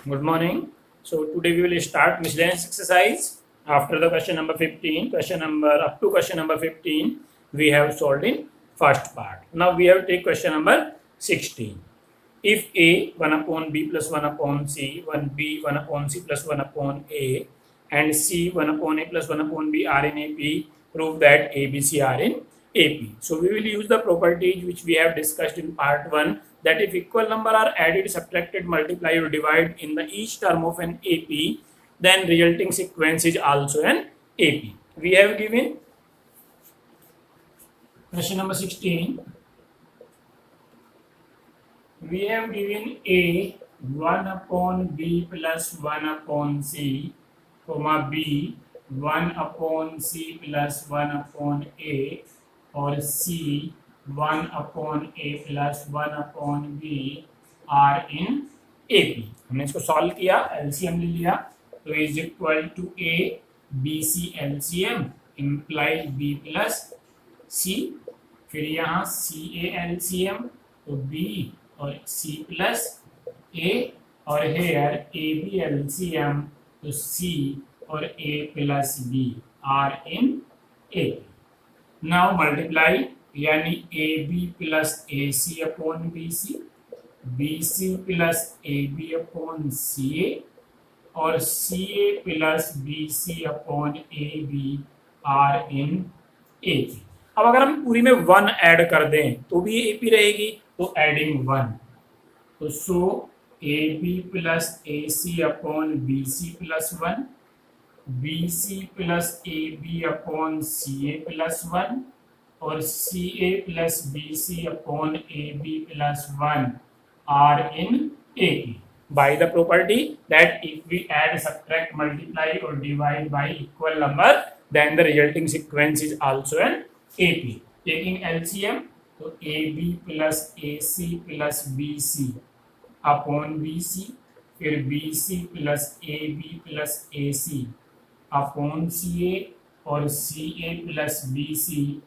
Good morning. So today we will start miscellaneous exercise. After the question number 15, up to question number 15, we have solved in first part. Now we have to take question number 16. If A 1 upon B plus 1 upon C, 1B 1 upon C plus 1 upon A, and C 1 upon A plus 1 upon B are in AP, prove that A, B, C are in AP. So we will use the properties which we have discussed in part 1, that if equal number are added, subtracted, multiply or divide in the each term of an AP, then resulting sequence is also an AP. We have given question number 16. We have given A 1 upon B plus 1 upon C, comma B 1 upon C plus 1 upon A, और C 1 upon A plus 1 upon B are in AP. हमने इसको solve किया, LCM ले लिया, तो is equal to A B C LCM implies B plus C, फिर यहाँ C A LCM तो B और C प्लस A, और हेयर A B एलसीएम तो C और A plus B are in AP. Now multiply, यानी A B plus A C upon B C, B C plus A B upon C A, और C A plus B C upon A B are in A P. अब अगर हम पूरी में 1 add कर दें तो भी ए पी रहेगी, तो एडिंग 1, तो so A B plus A C upon B C plus 1, B C plus A B upon C A plus 1, और C A plus B C upon A B plus 1 are in A P. By the property that if we add, subtract, multiply or divide by equal number, then the resulting sequence is also an AP. Taking LCM, तो AB plus AC plus BC upon BC, फिर BC plus AB plus AC upon CA, और CA plus BC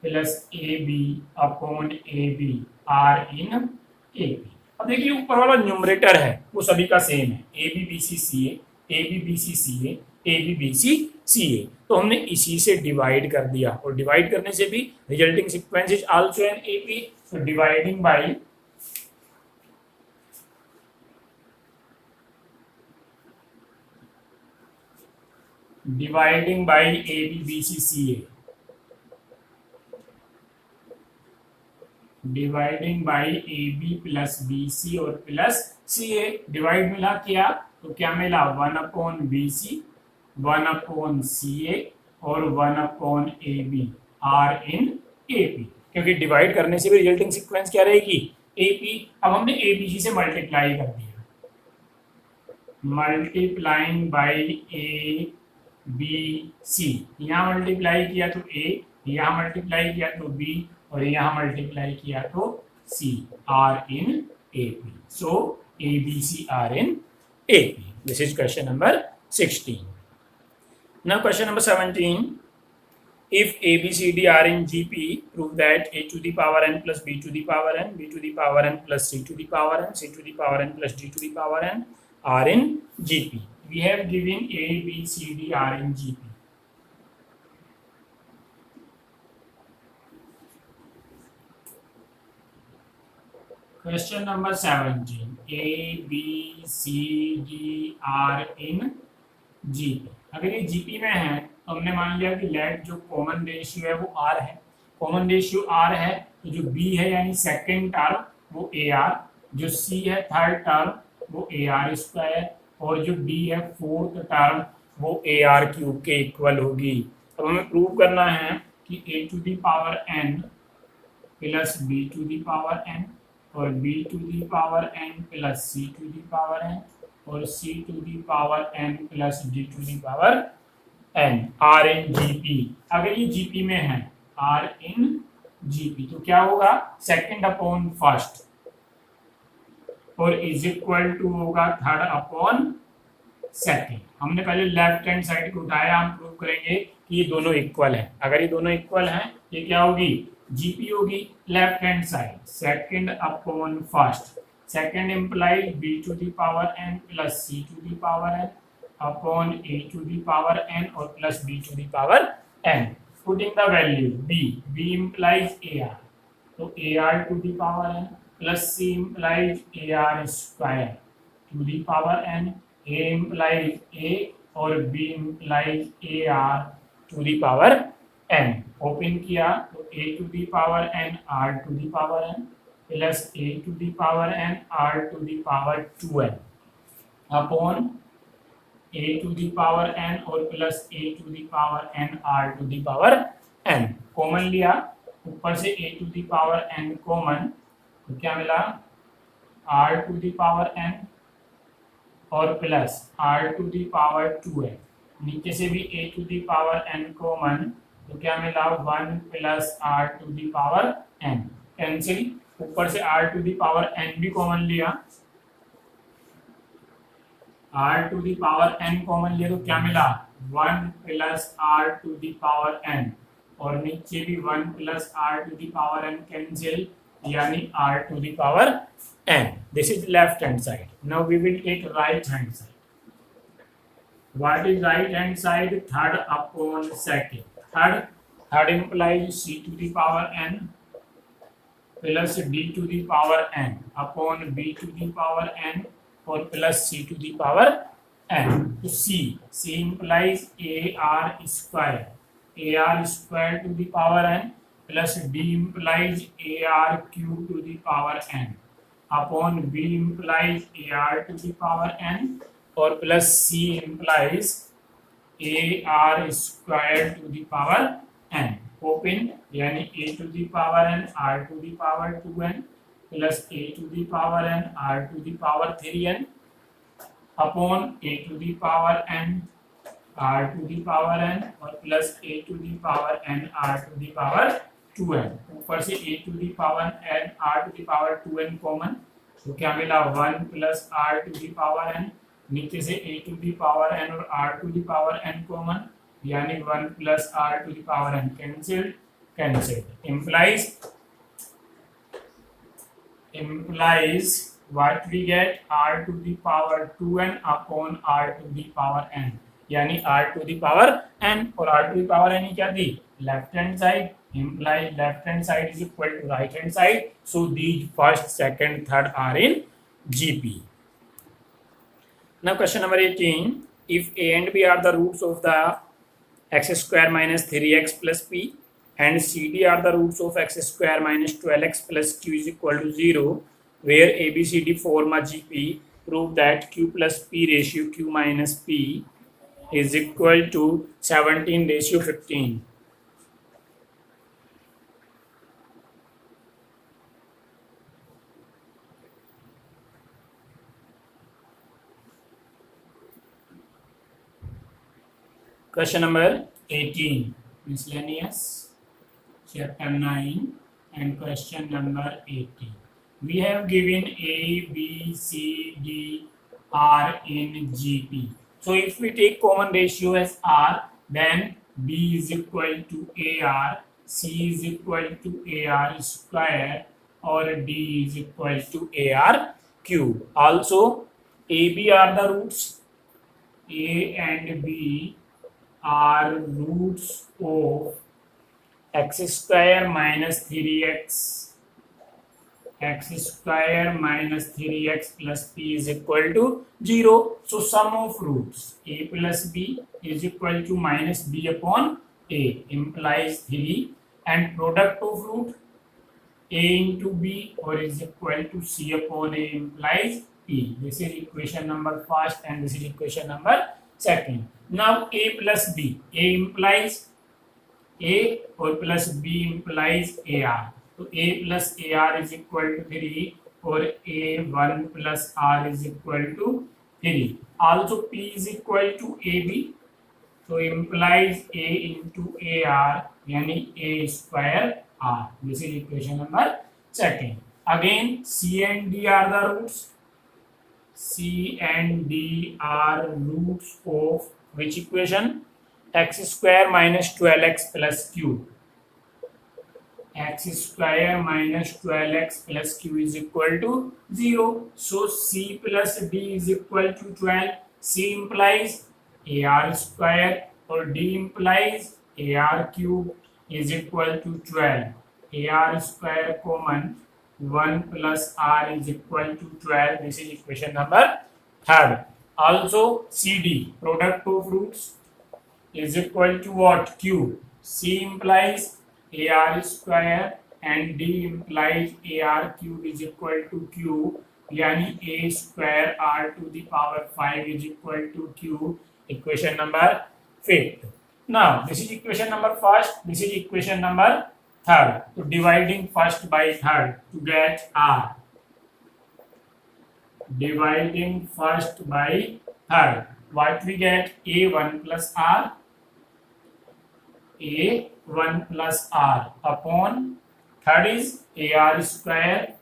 plus AB upon AB are in AP. अब देखिए ऊपर वाला numerator है वो सभी का सेम है, A B B C C A B B C C A B B C C A, तो हमने इसी से डिवाइड कर दिया, और डिवाइड करने से भी resulting sequence is also an A P. तो dividing by A B B C C A, dividing by A B plus B C और प्लस सी ए. डिवाइड मिला किया तो क्या मिला, 1 upon B C, 1 upon C A और 1 upon A B are in A P, क्योंकि divide करने से भी रिजल्टिंग सीक्वेंस क्या रहेगी, ए पी. अब हमने ए बी सी से मल्टीप्लाई कर दिया, multiplying by A B C, यहाँ मल्टीप्लाई किया तो ए, यहाँ मल्टीप्लाई किया तो बी, और यहाँ मल्टीप्लाई किया तो C are in A P. So A B C are in A P. This is question number 16. Now question number 17. If A, B, C, D are in GP, prove that A to the power n plus B to the power n, B to the power n plus C to the power n, C to the power n plus D to the power n are in GP. We have given A, B, C, D are in GP. Question number 17. A, B, C, D are in GP. अगर ये GP में है तो हमने मान लिया कि late जो कॉमन रेशियो है वो R है. कॉमन रेशियो R है तो जो B है यानी सेकेंड टर्म वो AR, जो C है थर्ड टर्म वो AR स्क्वायर, और जो D है फोर्थ टर्म वो AR क्यूब के इक्वल होगी. अब हमें प्रूव करना है कि A to the power n plus B to the power n और b to the power n plus c to the power n और c to the power n plus d to the power n are in GP. अगर ये GP में है are in GP तो क्या होगा, second upon first, और is equal to होगा थर्ड अपॉन सेकंड. हमने पहले लेफ्ट हैंड साइड को उठाया, हम प्रूव करेंगे कि ये दोनों इक्वल है. अगर ये दोनों इक्वल हैं ये क्या होगी, जीपी होगी left hand side, second upon first, Second implies b to the power n plus c to the power n upon a to the power n or plus b to the power n. Putting the value b implies ar. So ar to the power n plus c implies ar square to the power n. A implies a और b implies ar to the power n. Open किया तो a to the power n r to the power n plus a to the power n r to the power 2n upon a to the power n और plus a to the power n r to the power n. Common लिया, ऊपर से a to the power n common, तो क्या मिला r to the power n और plus r to the power 2n. नीचे से भी a to the power n common, तो क्या मिला 1 plus r to the power n. Cancel, ऊपर से r to the power n भी कॉमन लिया, r to the power n common लिया तो क्या मिला 1 plus r to the power n और नीचे भी 1 plus r to the power n cancel, यानी r to the power n. This is left hand side. Now we will take right hand side. What is right hand side? Third upon second. Third implies c to the power n plus d to the power n upon b to the power n or plus c to the power n. So c implies ar square to the power n plus d implies ar cube to the power n upon b implies ar to the power n और plus c implies ar square to the power n. Open, यानी a to the power n r to the power 2n plus a to the power n r to the power 3n upon a to the power n r to the power n और plus a to the power n r to the power 2n. ऊपर से a to the power n r to the power 2n common, तो क्या मिला 1 plus r to the power n. नीचे से a to the power n और r to the power n common, यानी 1 plus r to the power n cancel. implies what we get r to the power 2n upon r to the power n, यानी r to the power n और r to the power n क्या थी left hand side. implies left hand side is equal to right hand side. So these first, second, third are in GP. Now question number 18. If a and b are the roots of the x square minus 3x plus p and cd are the roots of x square minus 12x plus q is equal to 0, where abcd form a GP, prove that q plus p ratio q minus p is equal to 17:15. Question number 18, miscellaneous, chapter 9 and question number 18. We have given A, B, C, D, R in GP. So if we take common ratio as R, then B is equal to AR, C is equal to AR square or D is equal to AR cube. Also AB are the roots. A and B are roots of x square minus 3x plus p is equal to 0. So sum of roots a plus b is equal to minus b upon a implies 3, and product of root a into b or is equal to c upon a implies p. This is equation number first and this is equation number second. Now a plus b, a implies a or plus b implies ar. So a plus ar is equal to 3 or a1 plus r is equal to 3. Also p is equal to ab, so implies a into ar, yani a square r. This is equation number second. Again c and d are the roots. C and D are roots of which equation? X square minus 12x plus q. x square minus 12x plus q is equal to 0. So c plus d is equal to 12. C implies ar square or d implies ar cube is equal to 12. Ar square common, 1 plus r is equal to 12. This is equation number third. Also CD, product of roots, is equal to what? Q. C implies AR square and D implies AR cube is equal to Q. Yani A square R to the power 5 is equal to Q. Equation number 5th. Now this is equation number first. This is equation number third. So dividing first by third to get R. Dividing first by third. What we get? A1 plus R. A1 plus R upon third is AR square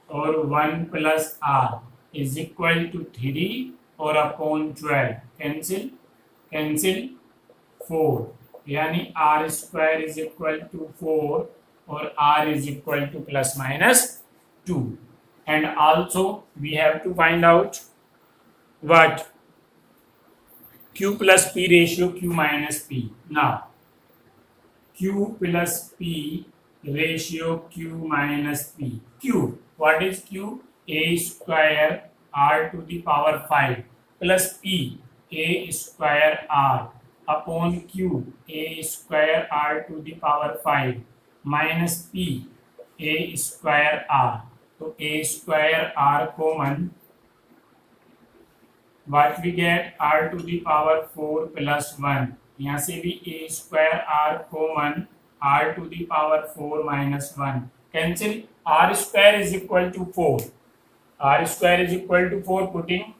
or 1 plus R is equal to 3 or upon 12. Cancel 4. Yani R square is equal to 4 or R is equal to plus minus 2. And also we have to find out what? Q plus P ratio Q minus P. Now Q plus P ratio Q minus P. Q, what is Q? A square R to the power 5 plus P, A square R upon Q, A square R to the power 5 minus P, A square R. So A square R common, what we get? R to the power 4 plus 1. यहाँ से भी a square r common, r to the power 4 minus 1. Cancel. R square is equal to 4. R square is equal to 4. Putting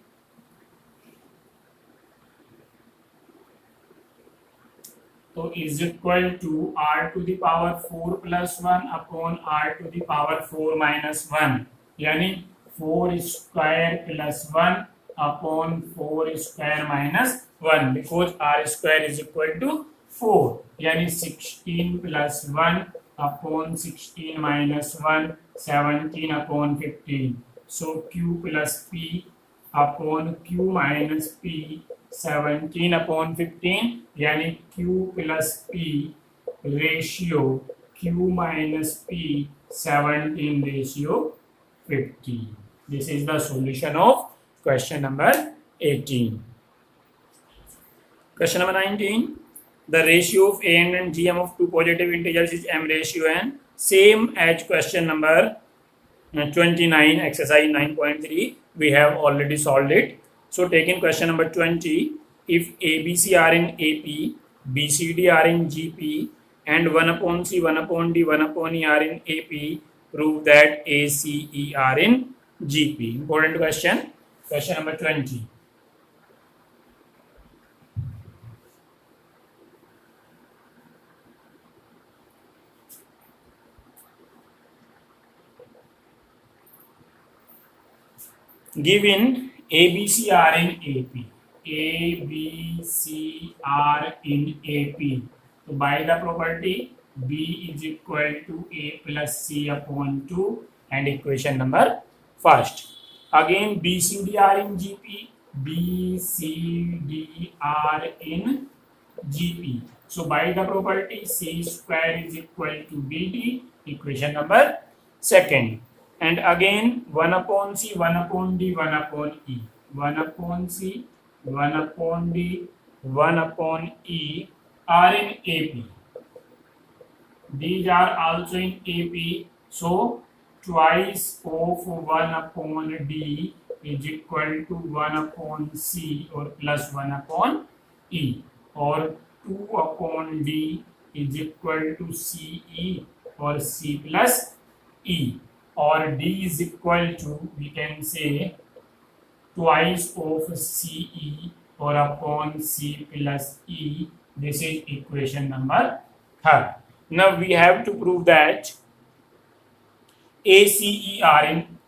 so is equal to r to the power 4 plus 1 upon r to the power 4 minus 1. यानी 4 square plus 1 upon 4 square minus 1 because r square is equal to 4. Yani 16 plus 1 upon 16 minus 1, 17 upon 15. So q plus p upon q minus p, 17 upon 15. Yani q plus p ratio q minus p, 17 ratio 15. This is the solution of question number 18. Question number 19. The ratio of a and gm of two positive integers is m ratio n. Same as question number 29, exercise 9.3. We have already solved it. So taking question number 20. If ABC are in AP, BCD are in GP, and 1 upon C, 1 upon D, 1 upon E are in AP, prove that ACE are in GP. Important question. Question number 20. Given ABC are in AP. ABC are in AP. So by the property B is equal to A plus C upon 2 and equation number first. Again BCD are in GP. BCD are in GP. So by the property C square is equal to BD, equation number second. And again 1 upon C, 1 upon D, 1 upon E. 1 upon C, 1 upon D, 1 upon E are in AP. These are also in AP. So twice of 1 upon D is equal to 1 upon C or plus 1 upon E, or 2 upon D is equal to CE or C plus E, or D is equal to, we can say, twice of CE or upon C plus E. This is equation number third. Now we have to prove that ACE are in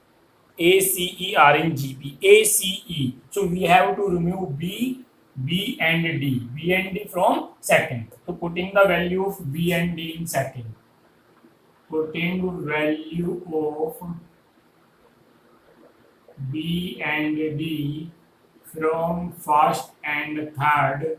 GP. ACE. So we have to remove B and D. B and D from second. So putting the value of B and D in second. putting value of B and D from first and third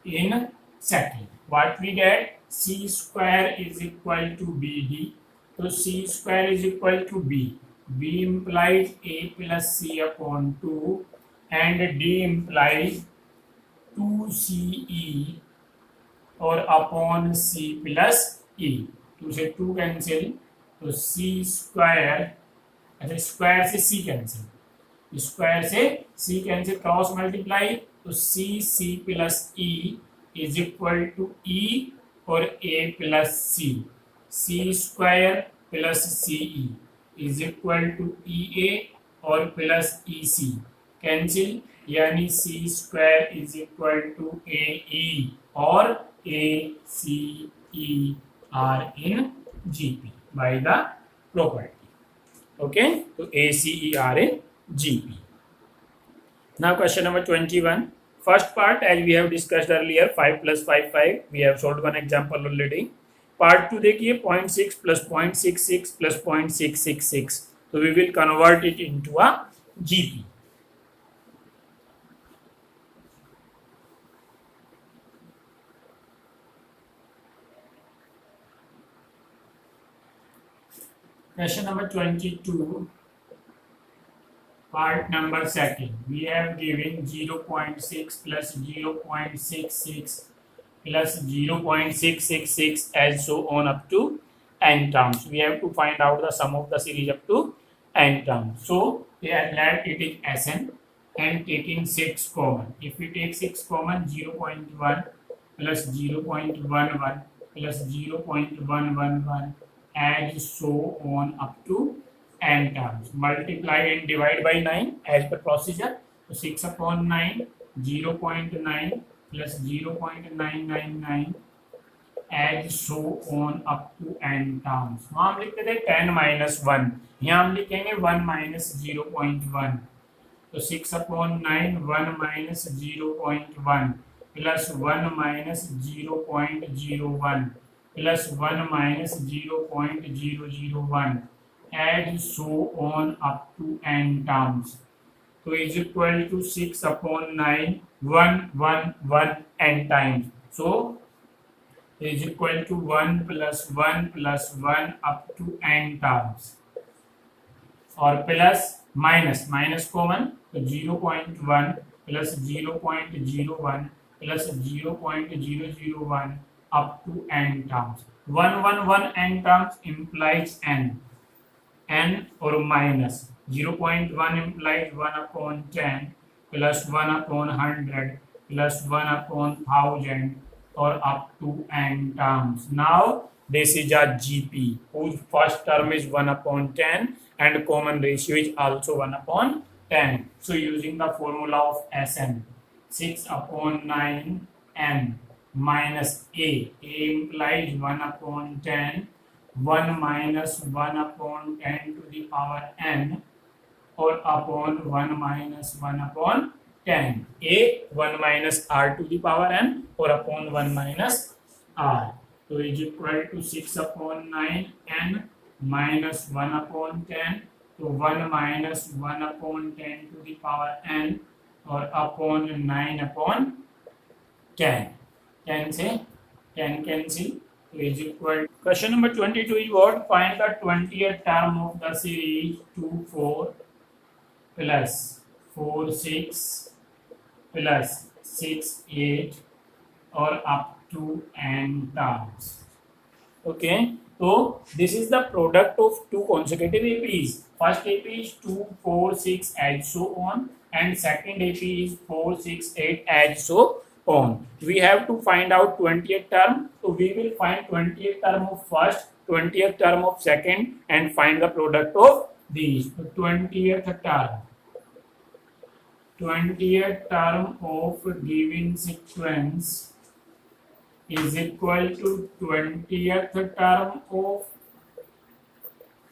in second. What we get? C square is equal to BD. So C square is equal to B. B implies A plus C upon 2 and D implies 2CE or upon C plus E. 2 से 2 cancel, तो C square, अच्छा square से C cancel, square से C cancel, cross multiply, तो C plus E is equal to E और A plus C square plus CE is equal to EA और plus EC cancel, यानी C square is equal to AE और ACE are in GP by the property. Okay, so ACE are in GP. Now question number 21. First part, as we have discussed earlier, 5 plus 5 5, we have solved one example already. Part 2 देखिए 0.6 plus 0.66 plus 0.666. So we will convert it into a GP. Question number 22, part number second. We have given 0.6 plus 0.66 plus 0.666 and so on up to n terms. We have to find out the sum of the series up to n terms. So let it is Sn and taking 6 common. If we take 6 common, 0.1 plus 0.11 plus 0.111 and so on up to n terms. Multiply and divide by 9 as per procedure. So 6 upon 9, 0.9 plus 0.999 and so on up to n terms. वहाँ हम लिखते थे 10 minus 1, यहाँ हम लिखेंगे 1 minus 0.1. तो 6 upon 9, 1 minus 0.1 plus 1 minus 0.01 plus 1 minus 0.001 and so on up to n terms. So is equal to 6 upon 9, 1, 1, 1 n times. So is equal to 1 plus 1 plus 1 up to n terms. Or plus minus common, so 0.1 plus 0.01 plus 0.001 up to n terms. 1 n terms implies n or minus. 0.1 implies 1 upon 10 plus 1 upon 100 plus 1 upon 1000 or up to n terms. Now this is a GP whose first term is 1 upon 10 and common ratio is also 1 upon 10. So using the formula of Sn, 6 upon 9 n minus A implies 1 upon 10, 1 minus 1 upon 10 to the power n or upon 1 minus 1 upon 10. A 1 minus r to the power n or upon 1 minus r. So is equal to 6 upon 9 n minus 1 upon 10. So 1 minus 1 upon 10 to the power n or upon 9 upon 10. 10 से 10 cancel, so is equal. Question number 22 is what? Find the 20th term of the series 2 4 plus 4 6 plus 6 8 or up to n terms. Okay, so this is the product of two consecutive APs. First AP is 2 4 6 and so on, and second AP is 4 6 8 and so on. We have to find out 20th term, so we will find 20th term of first, 20th term of second and find the product of these. So 20th term of given sequence is equal to 20th term of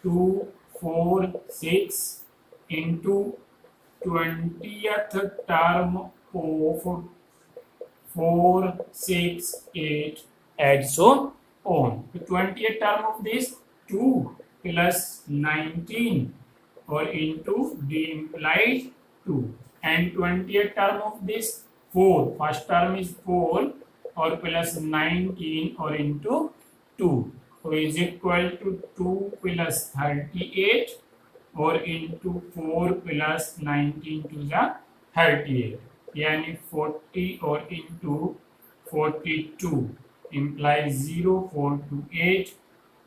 2 4 6 into 20th term of 4 6 8 and so on. The 20th term of this 2 plus 19 or into D implies 2, and 20th term of this 4, first term is 4 or plus 19 or into 2, so is equal to 2 plus 38 or into 4 plus 19 to the 38, yani 40 or into 42 implies 0, 4 to 8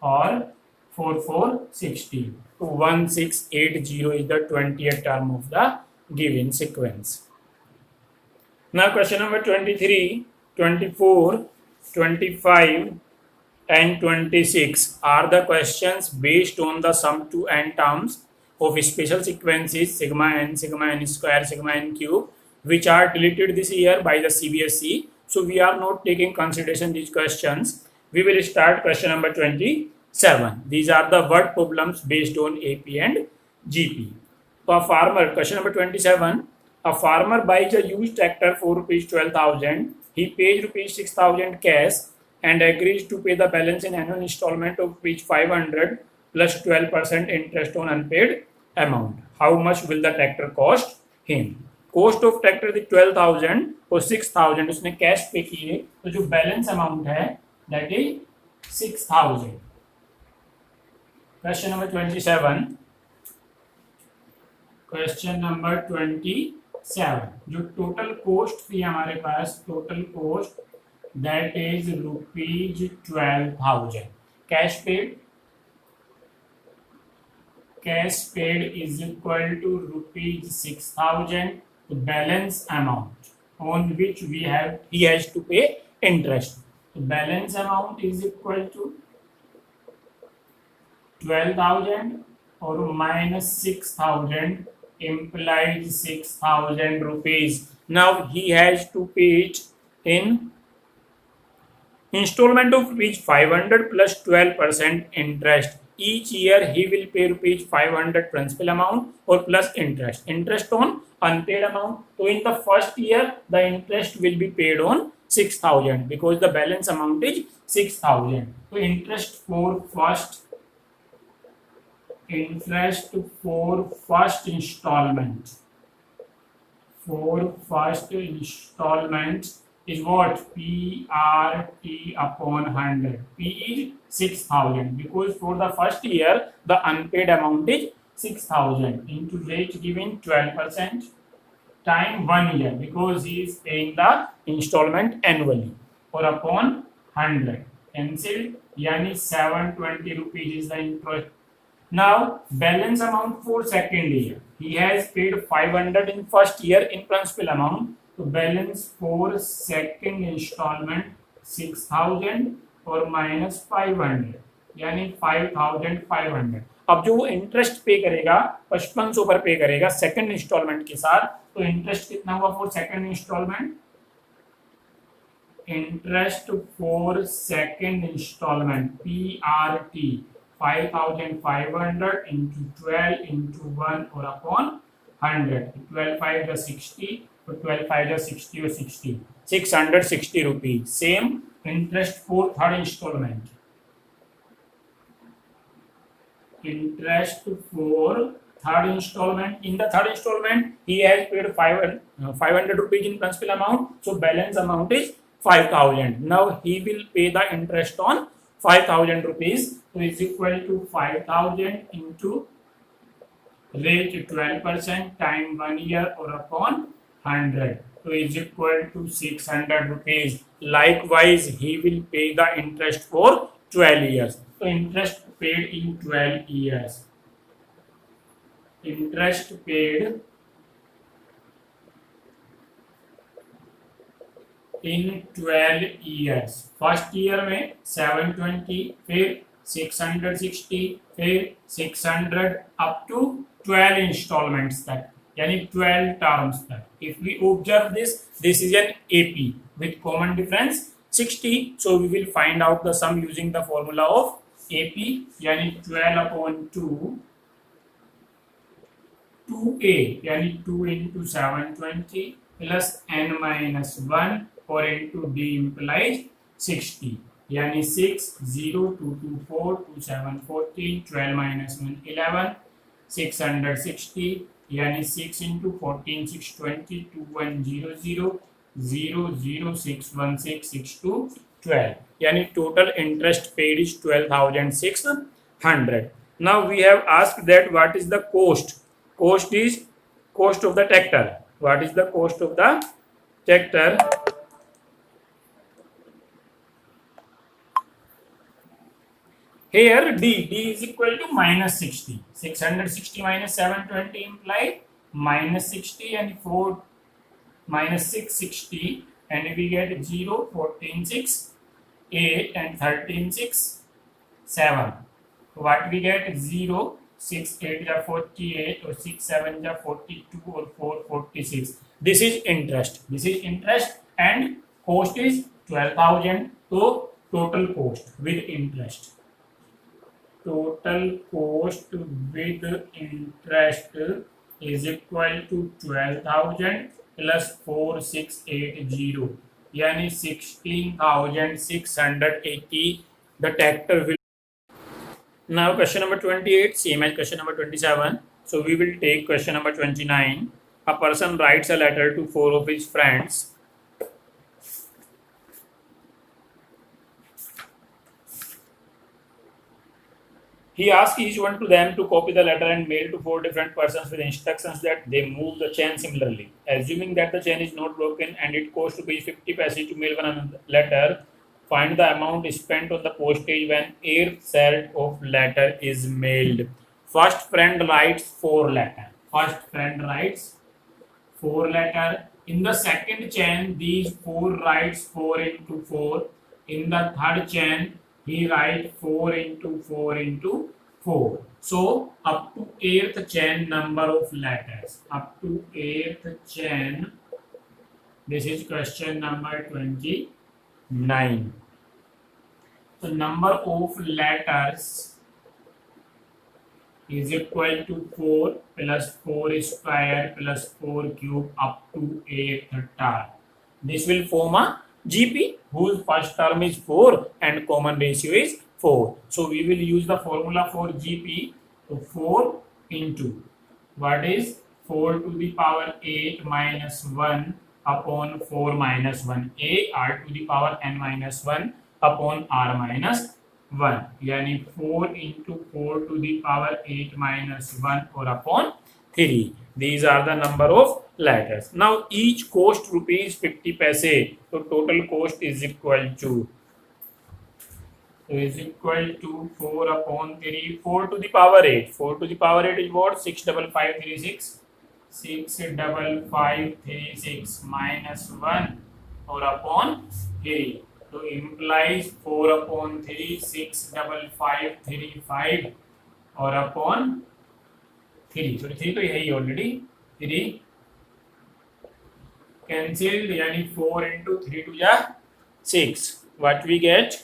or 4, 4, 16. So 1680 is the 20th term of the given sequence. Now question number 23, 24, 25 and 26 are the questions based on the sum to n terms of special sequences sigma n square, sigma n cube, which are deleted this year by the CBSE. So we are not taking consideration these questions. We will start question number 27. These are the word problems based on AP and GP. So a farmer, question number 27. A farmer buys a used tractor for rupees 12,000. He pays rupees 6,000 cash and agrees to pay the balance in annual installment of rupees 500 plus 12% interest on unpaid amount. How much will the tractor cost him? Cost of tractor is 12,000 और 6,000 उसने cash पे किए, तो जो balance amount है that is 6,000. Question number 27. Question number 27, जो total cost थी हमारे पास, total cost that is rupees 12,000. Cash paid is equal to rupees 6,000, the balance amount on which he has to pay interest. The balance amount is equal to 12,000 or minus 6,000 implies 6,000 rupees. Now he has to pay it in installment of rupees 500 plus 12% interest. Each year he will pay rupees 500 principal amount or plus interest on unpaid amount. So in the first year the interest will be paid on 6,000 because the balance amount is 6,000. So interest for first installment is what? PRT upon 100. P is 6,000 because for the first year the unpaid amount is 6,000 into rate given 12% time 1 year because he is paying the installment annually or upon 100. Cancelled, yani 720 rupees is the interest. Now balance amount for second year, he has paid 500 in first year in principal amount. तो balance for second instalment 6,000 और minus 500 यानी 5,500. अब जो interest पे करेगा 5500 पर पे करेगा सेकेंड इंस्टॉलमेंट के साथ, तो इंटरेस्ट कितना हुआ for second instalment? Interest for second instalment PRT 5,500 into 12 into 1 or upon 100. 12 5 is 60. तो 12 5 is 60 or 60. 660 rupees. Same interest for third installment. Interest for third installment. In the third installment, he has paid 500 rupees in principal amount. So balance amount is 5,000. Now he will pay the interest on 5,000 rupees. So is equal to 5,000 into rate 12% time 1 year or upon 100. So is equal to 600 rupees. Likewise, he will pay the interest for 12 years. So interest paid in 12 years. Interest paid in 12 years. First year में 720, फिर 660, फिर 600 up to 12 installments तक, यानी 12 terms तक. If we observe this is an AP with common difference 60. So we will find out the sum using the formula of AP, यानी 12 upon 2 2A, यानी 2 into 720 plus n minus 1 or into D implies 60. यानी 6 0 2 2 4 2 7 14 12 minus 1 11 660 यानी 6 into 14 620 2 1 0 0 0 0 6 1 6 6 2 12 यानी total interest paid is 12,600. Now we have asked that what is the cost. Cost is cost of the tractor. What is the cost of the tractor? Here D is equal to minus 60. 660 minus 720 imply minus 60 and 4 minus 660 and we get 0, 14, 6, 8 and 13, 6, 7. What we get 0, 6, 8 is 48 or 6, 7 is 42 or 4, 46. This is interest. This is interest and cost is 12,000. So total cost with interest. Total cost with interest is equal to 12,000 plus 4680 यानी 16,680 the tractor will. Now question number 28 same as question number 27. So we will take question number 29. A person writes a letter to 4 of his friends. He asks each one to them to copy the letter and mail to 4 different persons with instructions that they move the chain similarly. Assuming that the chain is not broken and it costs rupees 50 paise to mail one another letter, find the amount spent on the postage when 8th set of letter is mailed. First friend writes 4 letter. First friend writes 4 letter. In the second chain, these 4 writes 4 into 4. In the third chain, he writes 4 into 4 into 4. So, up to 8th chain number of letters. Up to 8th chain, this is question number 29. So, number of letters is equal to 4 plus 4 square plus 4 cube up to 8th term. This will form a GP whose first term is 4 and common ratio is 4. So we will use the formula for GP. So 4 into what is 4 to the power 8 minus 1 upon 4 minus 1 a r to the power n minus 1 upon r minus 1 यानी 4 into 4 to the power 8 minus 1 or upon 3. These are the number of letters. Now each cost rupees 50 paise. So total cost is equal to 4 upon 3. 4 to the power 8. 4 to the power 8 is what? 65536. 65536 minus 1 or upon 3. So implies 4 upon 3, 65535 or upon 3. So 3 तो यही already 3 cancelled यानी 4 into 3 to जा 6. What we get?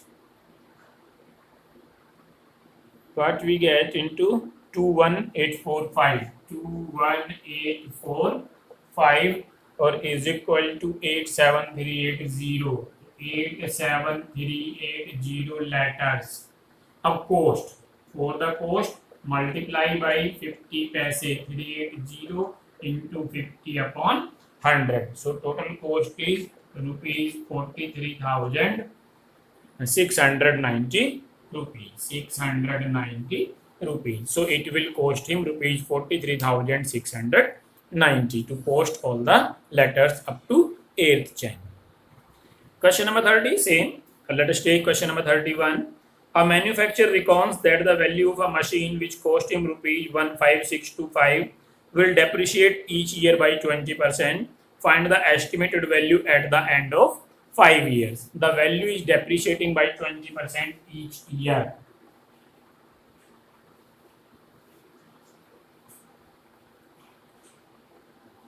What we get into 21845. 21845 or is equal to 87380. 87380 letters. Of cost. For the cost, multiply by 50 paise. 380 into 50 upon 100. So total cost is rupees 43,690 rupees. 690 rupees. So it will cost him rupees 43,690 to post all the letters up to 8th chain. Question number 30, same. Let us take question number 31. A manufacturer reckons that the value of a machine which cost him rupees 15625 will depreciate each year by 20%. Find the estimated value at the end of 5 years. The value is depreciating by 20% each year.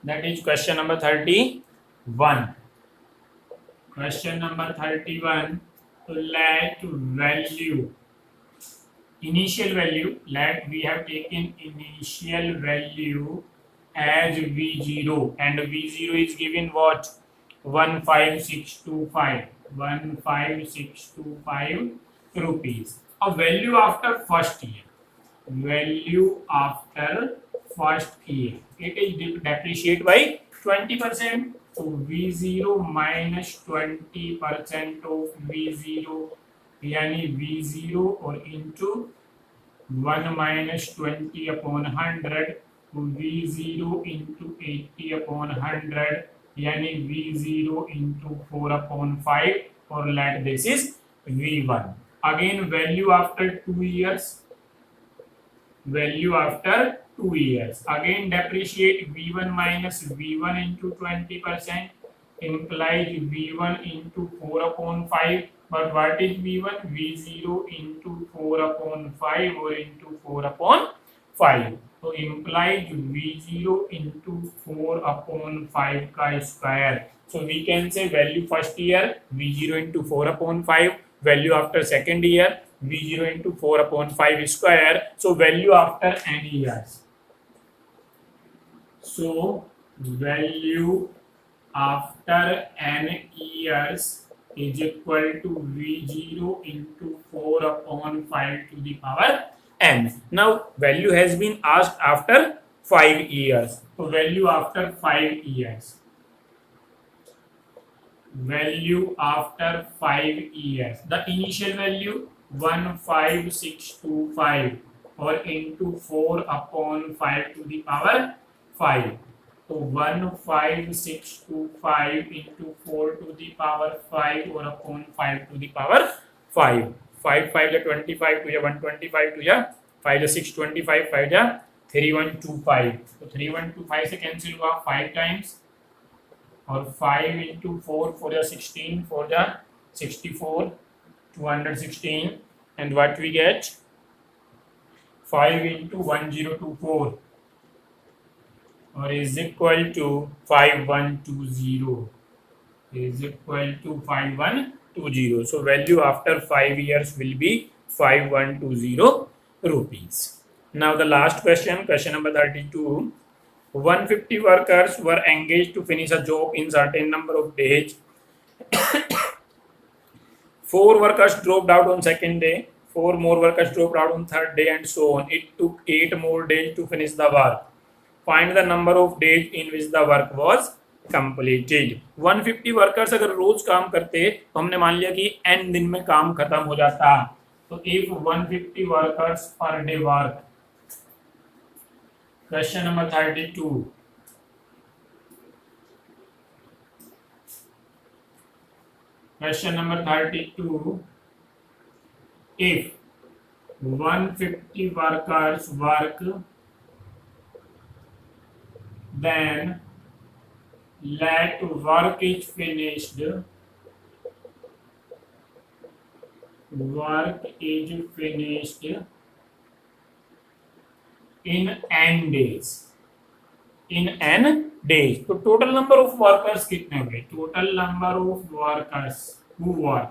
That is question number 31. Question number 31. So let value, initial value, let we have taken initial value as V0 and V0 is given what? 15625. 15,625 rupees. A value after first year. Value after first year. It is depreciate by 20%. So V0 minus 20% of V0 यानी V0 और into 1 minus 20 upon 100 V0 into 80 upon 100 यानी V0 into 4 upon 5 और let this is V1. Again value after 2 years. Value after 2 years. Again depreciate V1 minus V1 into 20% implies V1 into 4 upon 5. But what is V1? V0 into 4 upon 5 or into 4 upon 5. So implies V0 into 4 upon 5 का square. So we can say value first year V0 into 4 upon 5. Value after second year V0 into 4 upon 5 square. So value after n years. So value after n years is equal to V0 into 4 upon 5 to the power n. Now value has been asked after 5 years. So value after 5 years. Value after 5 years. The initial value 15,625 or into 4 upon 5 to the power 5. So 15,625 into 4 to the power 5 or upon 5 to the power 5. 5 5 या 25 to या 125 to या 5 या 625 5 या 3125. तो 3125 से cancel हुआ 5 times और 5 into 4 4 या 16 4 या 64 216 and what we get 5 into 1024 or is equal to 5120 is equal to 5120. So value after 5 years will be 5120 rupees. Now the last question, question number 32. 150 workers were engaged to finish a job in certain number of days. 4 workers dropped out on second day, 4 more workers dropped out on third day and so on. It took 8 more days to finish the work. Find the number of days in which the work was completed. 150 workers अगर रोज काम करते तो हमने मान लिया कि n दिन में काम खत्म हो जाता. तो if 150 workers per day work. Question number 32. Question number 32. If 150 workers work, then let work is finished. Work is finished in n days. In n days. तो total number of workers कितने हो गए? Total number of workers who work.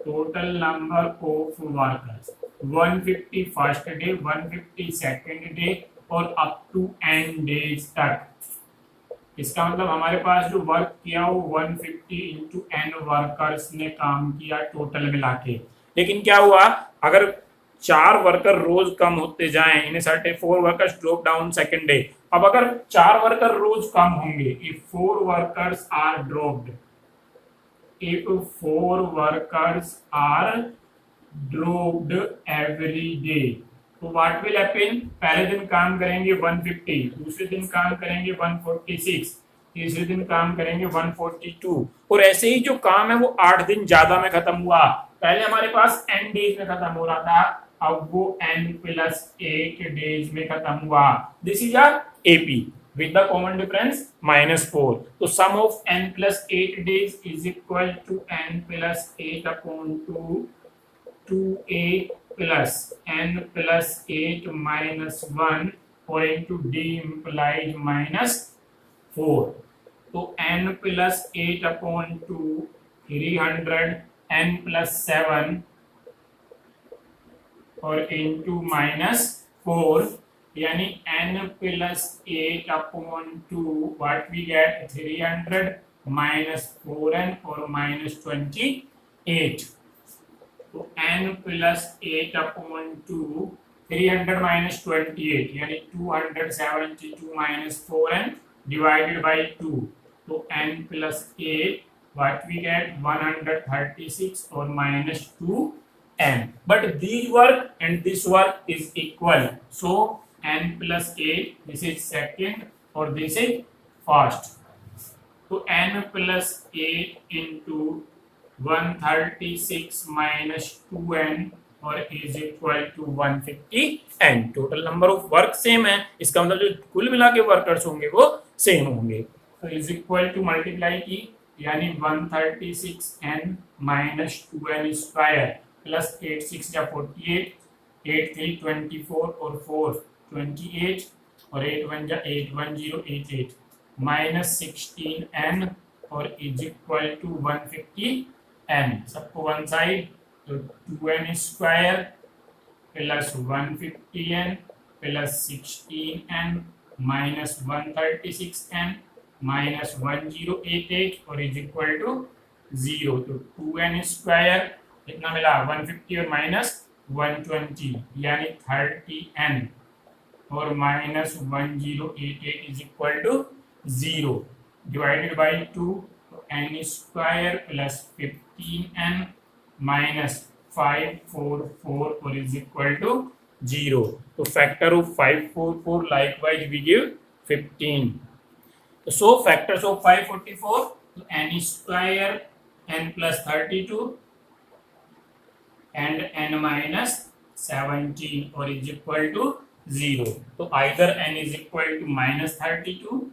Total number of workers 150 first day, 150 second day और up to n days तक. इसका मतलब हमारे पास जो वर्क किया वो 150 इंटू n वर्कर्स ने काम किया टोटल मिला के. लेकिन क्या हुआ अगर 4 वर्कर रोज कम होते जाएं, इन्हें certain 4 workers drop down second day. अब अगर 4 वर्कर रोज कम होंगे, if 4 workers are dropped, if 4 workers are dropped every day, तो what will happen? पहले दिन काम करेंगे 150, दूसरे दिन काम करेंगे 146, तीसरे दिन काम करेंगे 142 और ऐसे ही जो काम है वो 8 दिन ज्यादा में खत्म हुआ. पहले हमारे पास n डेज में खत्म हो रहा था, अब वो n + 8 डेज में खत्म हुआ. This is our AP with the common difference -4. So sum of n + 8 days is equal to n + 8 upon 2 2a plus n plus 8 minus 1 or into d implies -4. So n plus 8 upon 2 300 n plus 7 or into -4 यानी n plus 8 upon 2 what we get 300 -4n और -28. तो n plus 8 upon 2, 300 minus 28 यानी 272 minus 4n divided by 2. तो n plus 8 what we get 136 or minus 2n. But these work and this work is equal. So n plus 8, this is second or this is first. So n plus 8 into 136 minus 2n और is equal to 150n. Total number of work same है, इसका मतलब जो कुल मिला के workers होंगे वो सेम होंगे. तो इज इक्वल टू मल्टीप्लाई की यानी 136n minus 2n square plus 8 6 या 48, 8 3 24 और 4 28 और 8 1 जा 8 1 0 8 8 माइनस 16n और इज इक्वल टू 150n. सबको वन साइड, तो 2n square plus 150n plus 16n minus 136n minus 1088 और इज इक्वल टू 0. तो 2n स्क्वायर कितना मिला 150 और माइनस 120 यानी 30n और minus 1088 is equal to 0 divided by 2. तो n square plus 15n minus 544 और इज इक्वल टू 0. तो factor of 544 likewise we give 15. So factors of 544, so n square n plus 32 and n minus 17 or is equal to 0. So either n is equal to minus 32,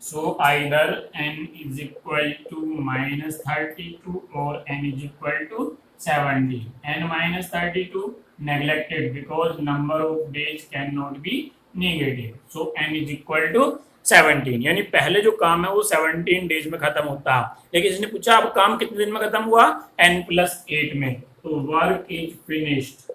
so either n is equal to minus 32 or n is equal to 70. n minus 32 neglected because number of days cannot be negative. So n is equal to 17. यानी पहले जो काम है वो 17 days में खत्म होता है, लेकिन इसने पूछा अब काम कितने दिन में खत्म हुआ n plus 8 में. तो work is finished,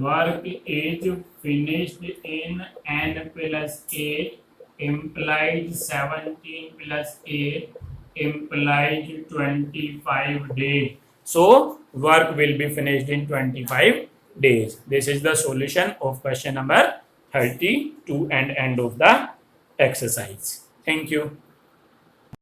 work is finished in n plus 8 implies 17 plus 8 implies 25 days. So work will be finished in 25 days. This is the solution of question number 32 and end of the exercise. Thank you.